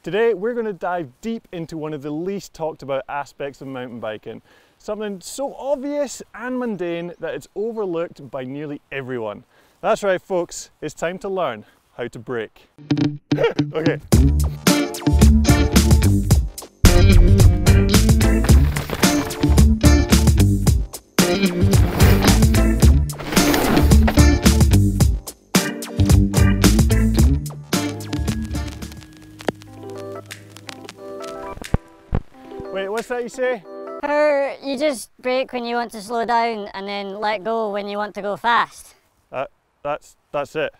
Today we're going to dive deep into one of the least talked about aspects of mountain biking. Something so obvious and mundane that it's overlooked by nearly everyone. That's right folks, it's time to learn how to brake. Okay. Wait, what's that you say? How you just brake when you want to slow down and then let go when you want to go fast. That's it.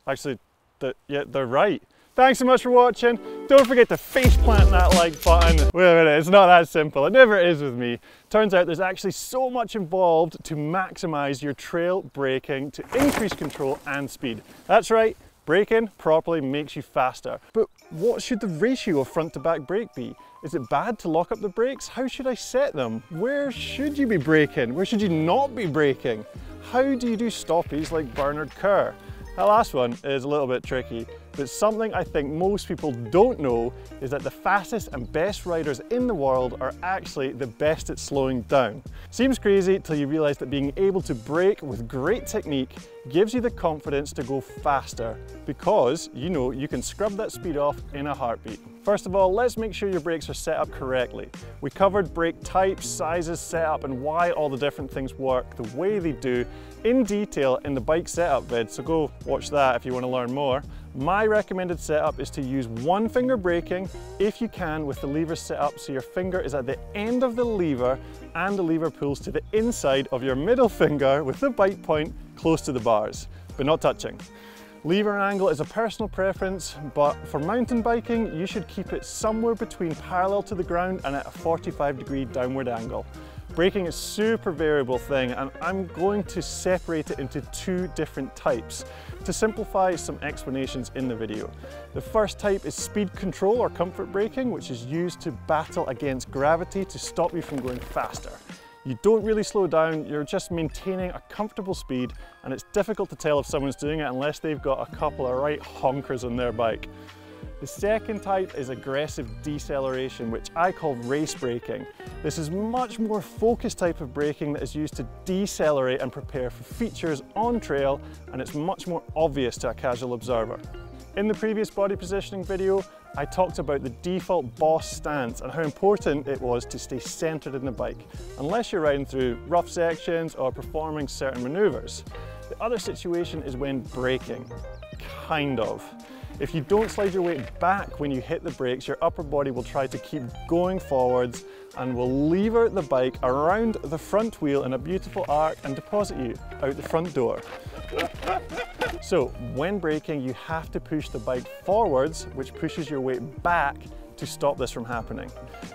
Actually, they're right. Thanks so much for watching. Don't forget to faceplant that like button. Wait a minute, it's not that simple. It never is with me. Turns out there's actually so much involved to maximize your trail braking to increase control and speed. That's right, braking properly makes you faster. But what should the ratio of front to back brake be? Is it bad to lock up the brakes? How should I set them? Where should you be braking? Where should you not be braking? How do you do stoppies like Bernard Kerr? That last one is a little bit tricky, but something I think most people don't know is that the fastest and best riders in the world are actually the best at slowing down. Seems crazy till you realize that being able to brake with great technique gives you the confidence to go faster because you know you can scrub that speed off in a heartbeat. First of all, let's make sure your brakes are set up correctly. We covered brake types, sizes, setup, and why all the different things work the way they do in detail in the bike setup vid, so go watch that if you want to learn more. My recommended setup is to use one finger braking if you can with the lever set up so your finger is at the end of the lever and the lever pulls to the inside of your middle finger with the bite point close to the bars, but not touching. Lever angle is a personal preference, but for mountain biking, you should keep it somewhere between parallel to the ground and at a 45-degree downward angle. Braking is a super variable thing, and I'm going to separate it into two different types to simplify some explanations in the video. The first type is speed control or comfort braking, which is used to battle against gravity to stop you from going faster. You don't really slow down, you're just maintaining a comfortable speed, and it's difficult to tell if someone's doing it unless they've got a couple of right honkers on their bike. The second type is aggressive deceleration, which I call race braking. This is much more focused type of braking that is used to decelerate and prepare for features on trail, and it's much more obvious to a casual observer. In the previous body positioning video, I talked about the default boss stance and how important it was to stay centered in the bike, unless you're riding through rough sections or performing certain maneuvers. The other situation is when braking, kind of. If you don't slide your weight back when you hit the brakes, your upper body will try to keep going forwards and will lever the bike around the front wheel in a beautiful arc and deposit you out the front door. So when braking, you have to push the bike forwards, which pushes your weight back to stop this from happening.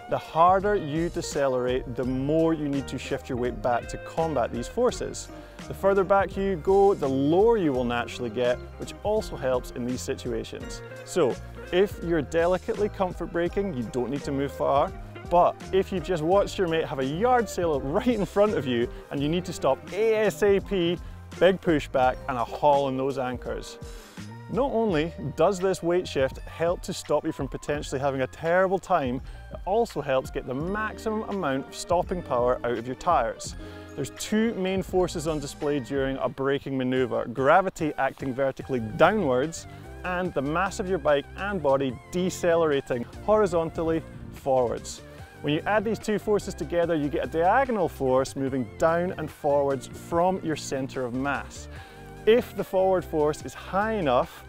The harder you decelerate, the more you need to shift your weight back to combat these forces. The further back you go, the lower you will naturally get, which also helps in these situations. So if you're delicately comfort braking, you don't need to move far. But if you've just watched your mate have a yard sale right in front of you and you need to stop ASAP, big pushback and a haul in those anchors. Not only does this weight shift help to stop you from potentially having a terrible time, it also helps get the maximum amount of stopping power out of your tyres. There's two main forces on display during a braking maneuver: gravity acting vertically downwards and the mass of your bike and body decelerating horizontally forwards. When you add these two forces together, you get a diagonal force moving down and forwards from your center of mass. If the forward force is high enough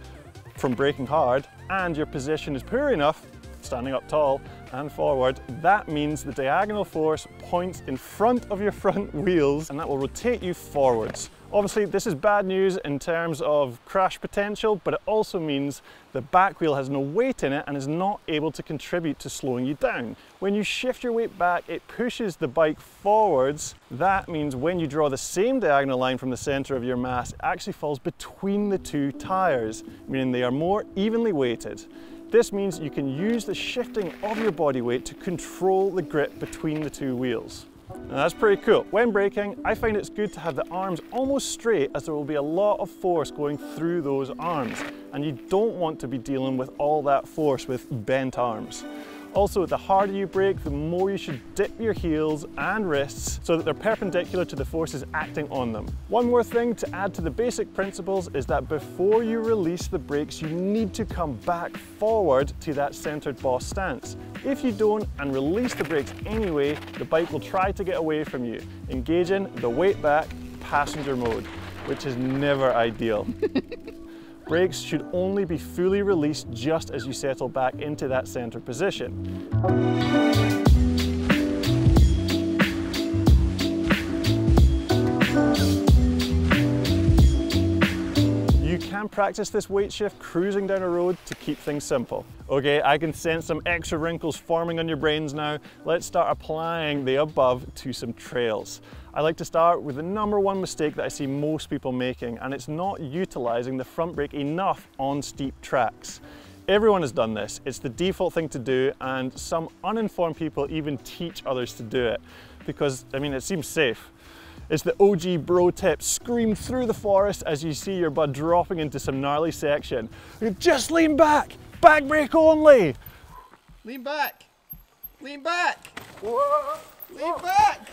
from braking hard and your position is poor enough, standing up tall and forward, that means the diagonal force points in front of your front wheels and that will rotate you forwards. Obviously, this is bad news in terms of crash potential, but it also means the back wheel has no weight in it and is not able to contribute to slowing you down. When you shift your weight back, it pushes the bike forwards. That means when you draw the same diagonal line from the center of your mass, it actually falls between the two tires, meaning they are more evenly weighted. This means you can use the shifting of your body weight to control the grip between the two wheels. And that's pretty cool. When braking, I find it's good to have the arms almost straight, as there will be a lot of force going through those arms, and you don't want to be dealing with all that force with bent arms. Also, the harder you brake, the more you should dip your heels and wrists so that they're perpendicular to the forces acting on them. One more thing to add to the basic principles is that before you release the brakes, you need to come back forward to that centered boss stance. If you don't and release the brakes anyway, the bike will try to get away from you, engaging the weight back passenger mode, which is never ideal. Brakes should only be fully released just as you settle back into that center position. You can practice this weight shift cruising down a road to keep things simple. Okay, I can sense some extra wrinkles forming on your brains now. Let's start applying the above to some trails. I like to start with the #1 mistake that I see most people making, and it's not utilizing the front brake enough on steep tracks. Everyone has done this. It's the default thing to do, and some uninformed people even teach others to do it because, I mean, it seems safe. It's the OG bro tip screamed through the forest as you see your bud dropping into some gnarly section. Just lean back, back brake only. Lean back, lean back, whoa. Lean back.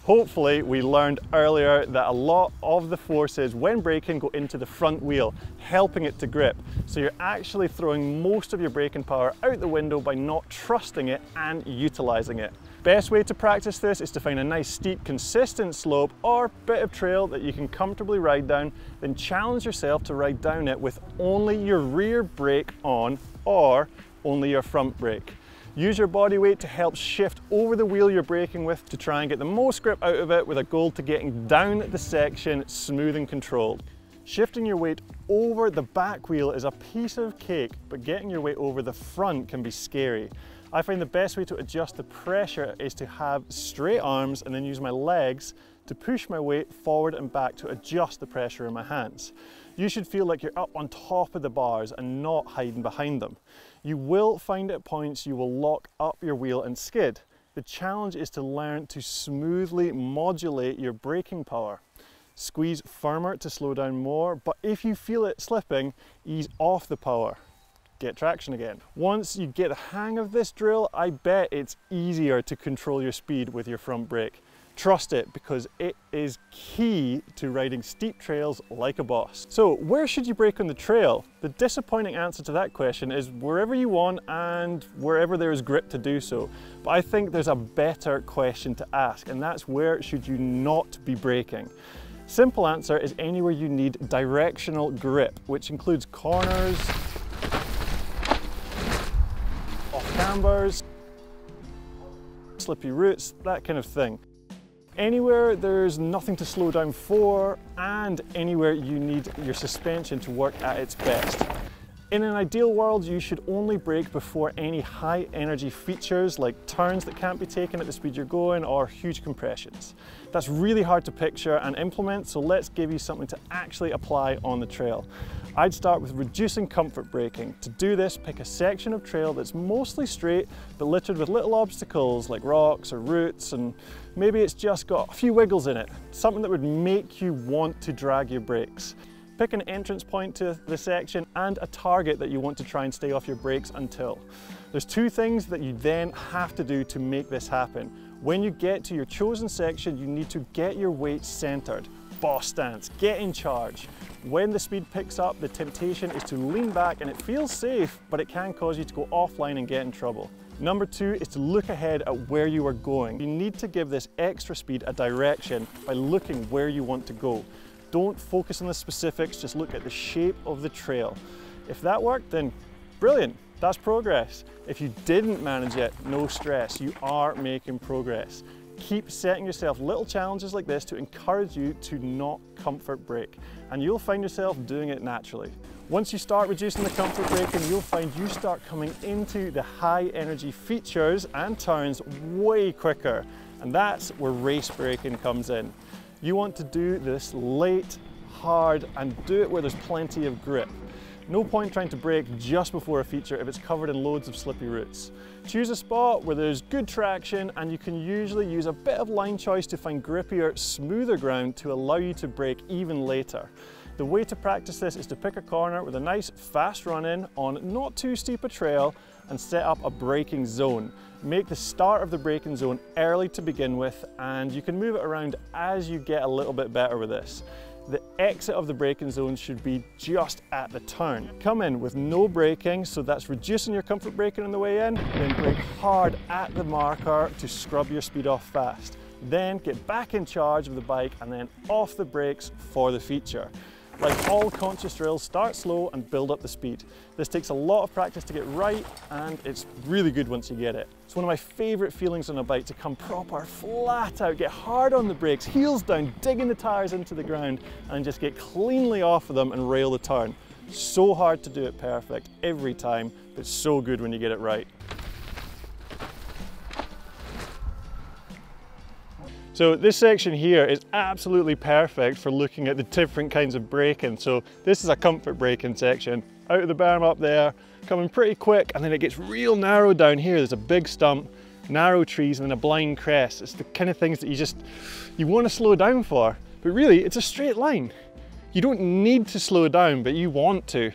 Hopefully we learned earlier that a lot of the forces when braking go into the front wheel, helping it to grip. So you're actually throwing most of your braking power out the window by not trusting it and utilizing it. Best way to practice this is to find a nice steep, consistent slope or bit of trail that you can comfortably ride down, then challenge yourself to ride down it with only your rear brake on or only your front brake. Use your body weight to help shift over the wheel you're braking with to try and get the most grip out of it, with a goal to getting down the section smooth and controlled. Shifting your weight over the back wheel is a piece of cake, but getting your weight over the front can be scary. I find the best way to adjust the pressure is to have straight arms and then use my legs to push my weight forward and back to adjust the pressure in my hands. You should feel like you're up on top of the bars and not hiding behind them. You will find at points you will lock up your wheel and skid. The challenge is to learn to smoothly modulate your braking power. Squeeze firmer to slow down more, but if you feel it slipping, ease off the power. Get traction again. Once you get the hang of this drill, I bet it's easier to control your speed with your front brake. Trust it, because it is key to riding steep trails like a boss. So where should you brake on the trail? The disappointing answer to that question is wherever you want and wherever there is grip to do so. But I think there's a better question to ask, and that's where should you not be braking? Simple answer is anywhere you need directional grip, which includes corners, off cambers, slippy roots, that kind of thing. Anywhere there's nothing to slow down for, and anywhere you need your suspension to work at its best. In an ideal world, you should only brake before any high energy features like turns that can't be taken at the speed you're going or huge compressions. That's really hard to picture and implement, so let's give you something to actually apply on the trail. I'd start with reducing comfort braking. To do this, pick a section of trail that's mostly straight but littered with little obstacles like rocks or roots, and maybe it's just got a few wiggles in it, something that would make you want to drag your brakes. Pick an entrance point to the section and a target that you want to try and stay off your brakes until. There's two things that you then have to do to make this happen. When you get to your chosen section, you need to get your weight centered. Boss stance, get in charge. When the speed picks up, the temptation is to lean back, and it feels safe, but it can cause you to go offline and get in trouble. Number two is to look ahead at where you are going. You need to give this extra speed a direction by looking where you want to go. Don't focus on the specifics, just look at the shape of the trail. If that worked, then brilliant, that's progress. If you didn't manage it, no stress, you are making progress. Keep setting yourself little challenges like this to encourage you to not comfort brake, and you'll find yourself doing it naturally. Once you start reducing the comfort braking, you'll find you start coming into the high energy features and turns way quicker, and that's where race braking comes in. You want to do this late, hard, and do it where there's plenty of grip. No point trying to brake just before a feature if it's covered in loads of slippy roots. Choose a spot where there's good traction, and you can usually use a bit of line choice to find grippier, smoother ground to allow you to brake even later. The way to practice this is to pick a corner with a nice fast run in on not too steep a trail and set up a braking zone. Make the start of the braking zone early to begin with, and you can move it around as you get a little bit better with this. The exit of the braking zone should be just at the turn. Come in with no braking, so that's reducing your comfort braking on the way in, then brake hard at the marker to scrub your speed off fast. Then get back in charge of the bike and then off the brakes for the feature. Like all conscious drills, start slow and build up the speed. This takes a lot of practice to get right, and it's really good once you get it. It's one of my favourite feelings on a bike to come proper flat out, get hard on the brakes, heels down, digging the tyres into the ground, and just get cleanly off of them and rail the turn. So hard to do it perfect every time, but so good when you get it right. So this section here is absolutely perfect for looking at the different kinds of braking. So this is a comfort braking section. Out of the berm up there, coming pretty quick, and then it gets real narrow down here. There's a big stump, narrow trees, and then a blind crest. It's the kind of things that you want to slow down for, but really it's a straight line. You don't need to slow down, but you want to.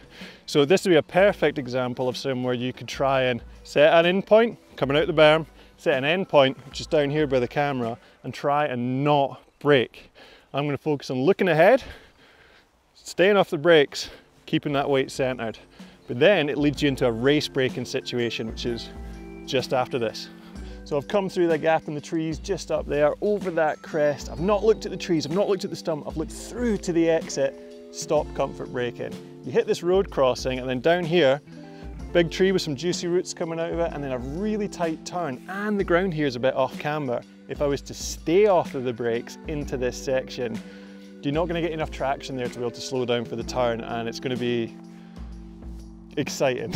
So this would be a perfect example of somewhere you could try and set an end point, coming out the berm, set an end point, which is down here by the camera, and try and not brake. I'm going to focus on looking ahead, staying off the brakes, keeping that weight centered. But then it leads you into a race braking situation, which is just after this. So I've come through the gap in the trees just up there, over that crest. I've not looked at the trees, I've not looked at the stump, I've looked through to the exit, stop comfort braking. You hit this road crossing, and then down here, big tree with some juicy roots coming out of it, and then a really tight turn, and the ground here is a bit off camber. If I was to stay off of the brakes into this section, you're not going to get enough traction there to be able to slow down for the turn, and it's going to be exciting.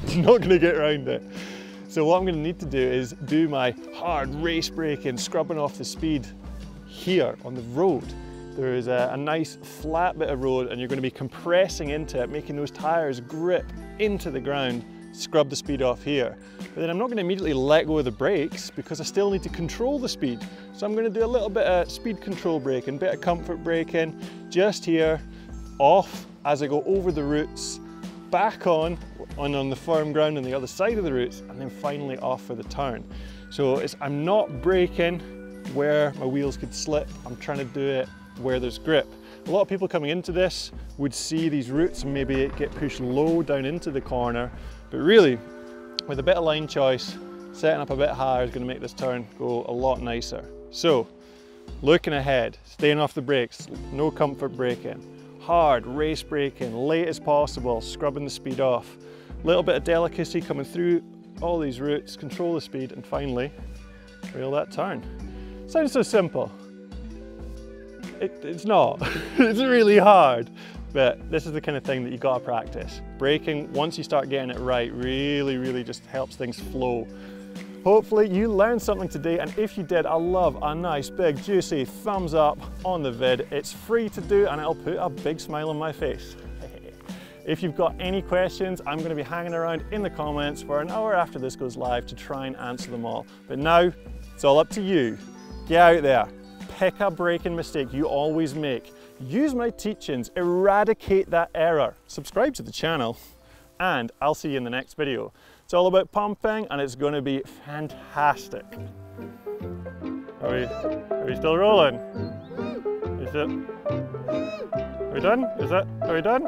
You're not going to get around it. So what I'm going to need to do is do my hard race braking, scrubbing off the speed here on the road. There is a nice flat bit of road, and you're going to be compressing into it, making those tyres grip into the ground, scrub the speed off here. But then I'm not going to immediately let go of the brakes because I still need to control the speed. So I'm going to do a little bit of speed control braking, bit of comfort braking, just here, off as I go over the roots, back on the firm ground on the other side of the roots, and then finally off for the turn. So I'm not braking where my wheels could slip, I'm trying to do it where there's grip. A lot of people coming into this would see these roots and maybe get pushed low down into the corner, but really with a bit of line choice, setting up a bit higher is going to make this turn go a lot nicer. So looking ahead, staying off the brakes, no comfort braking, hard race braking, late as possible, scrubbing the speed off, a little bit of delicacy coming through all these roots, control the speed, and finally rail that turn. Sounds so simple. It's not. It's really hard, but this is the kind of thing that you gotta practice. Braking, once you start getting it right, really just helps things flow. Hopefully you learned something today, and if you did, I love a nice big juicy thumbs up on the vid. It's free to do, and it'll put a big smile on my face. If you've got any questions, I'm going to be hanging around in the comments for an hour after this goes live to try and answer them all. But now, it's all up to you. Get out there, pick a braking mistake you always make, use my teachings, eradicate that error, subscribe to the channel, and I'll see you in the next video. It's all about pumping, and it's going to be fantastic. Are we still rolling? Is it? Are we done? Are we done?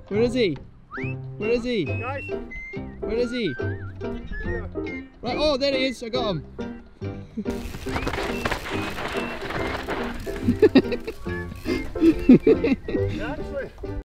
Where is he? Where is he? Guys. Where is he? Here. Right, oh, there he is, I got him. Actually.